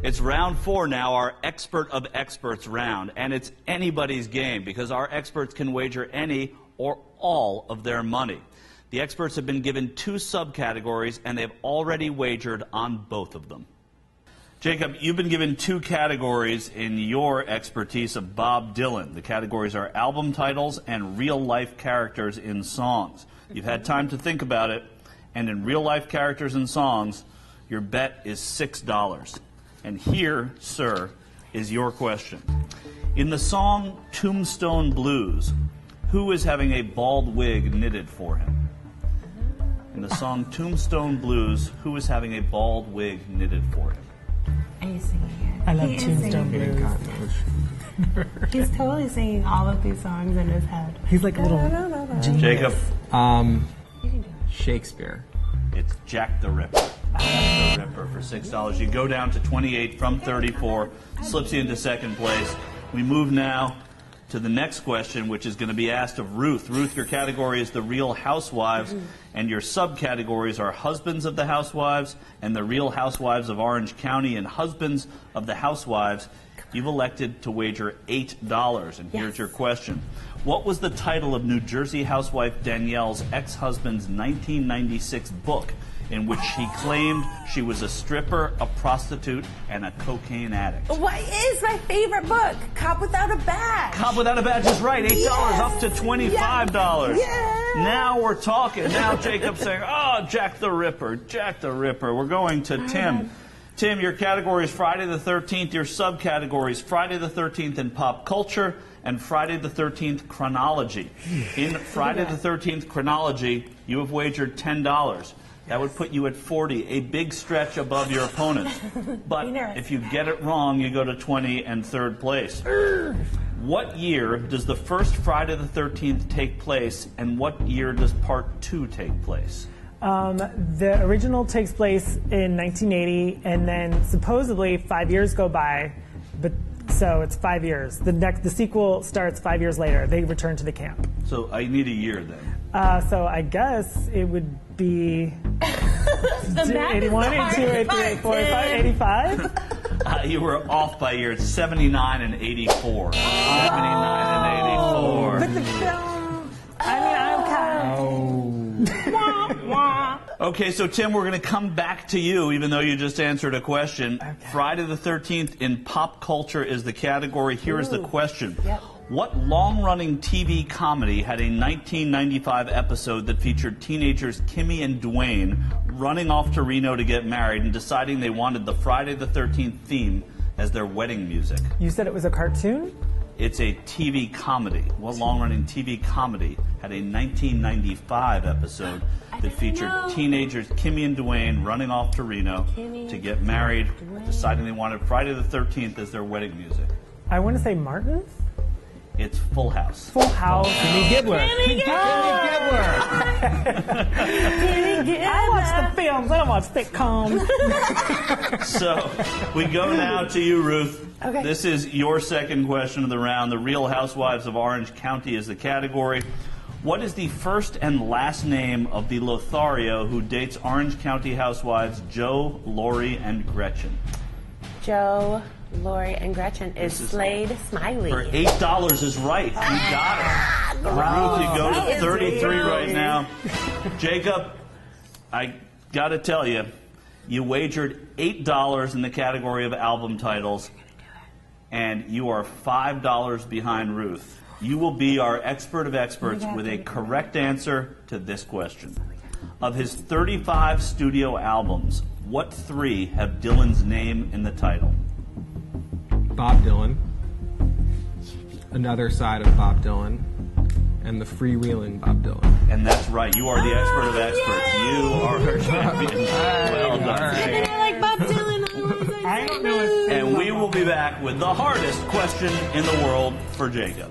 It's round 4 now, our Expert of Experts round, and it's anybody's game because our experts can wager any or all of their money. The experts have been given 2 subcategories, and they've already wagered on both of them. Jacob, you've been given 2 categories in your expertise of Bob Dylan. The categories are album titles and real-life characters in songs. You've had time to think about it, and in real-life characters in songs, your bet is $6. And here, sir, is your question. In the song Tombstone Blues, who is having a bald wig knitted for him? In the song Tombstone Blues, who is having a bald wig knitted for him? Are you singing it? I love Tombstone Blues. He's totally singing all of these songs in his head. He's like a little genius. Jacob? You can do it. Shakespeare. It's Jack the Ripper. Jack the Ripper for $6. You go down to 28 from 34, slips you into second place. We move now to the next question, which is going to be asked of Ruth. Ruth, your category is the Real Housewives, and your subcategories are Husbands of the Housewives and the Real Housewives of Orange County and Husbands of the Housewives. You've elected to wager $8, and here's your question. What was the title of New Jersey housewife Danielle's ex-husband's 1996 book in which he claimed she was a stripper, a prostitute, and a cocaine addict? What is my favorite book? Cop Without a Badge. Cop Without a Badge is right. $8 up to $25. Yes. Now we're talking. Now Jacob's saying, oh, Jack the Ripper, Jack the Ripper. We're going to Tim. Tim, your category is Friday the 13th. Your subcategory is Friday the 13th in pop culture and Friday the 13th chronology. In Friday the 13th chronology, you have wagered $10. That would put you at 40, a big stretch above your opponent. But if you get it wrong, you go to 20 and third place. What year does the first Friday the 13th take place, and what year does part 2 take place? The original takes place in 1980, and then supposedly 5 years go by, but so it's 5 years. The sequel starts 5 years later. They return to the camp. So I need a year then. So I guess it would be 81, 82, 83, 84, 85. You were off by years 79 and 84. 79 and 84. But the film, I mean, Okay, so Tim, we're going to come back to you, even though you just answered a question. Okay. Friday the 13th in pop culture is the category. Here is the question. What long-running TV comedy had a 1995 episode that featured teenagers Kimmy and Dwayne running off to Reno to get married and deciding they wanted the Friday the 13th theme as their wedding music? You said it was a cartoon? It's a TV comedy. What long-running TV comedy had a 1995 episode that featured teenagers Kimmy and Dwayne running off to Reno to get married, deciding they wanted Friday the 13th as their wedding music? I want to say Martin? It's Full House. Full House. Kimmy Gibbler. Kimmy Gibbler. I watch the films. I don't watch sitcoms. So we go now to you, Ruth. Okay. This is your second question of the round. The Real Housewives of Orange County is the category. What is the first and last name of the Lothario who dates Orange County housewives Joe, Lori, and Gretchen? Joe, Lori, and Gretchen is Slade Smiley. For $8 is right. You got it. Ruth, you go to 33 right now. Jacob, I got to tell you, you wagered $8 in the category of album titles, and you are $5 behind Ruth. You will be our expert of experts with a correct answer to this question. Of his 35 studio albums, what 3 have Dylan's name in the title? Bob Dylan, Another Side of Bob Dylan, and The Freewheeling Bob Dylan. And that's right. You are the expert of experts. You are our champion. Well done. And I like Bob Dylan. I don't know. And we will be back with the hardest question in the world for Jacob.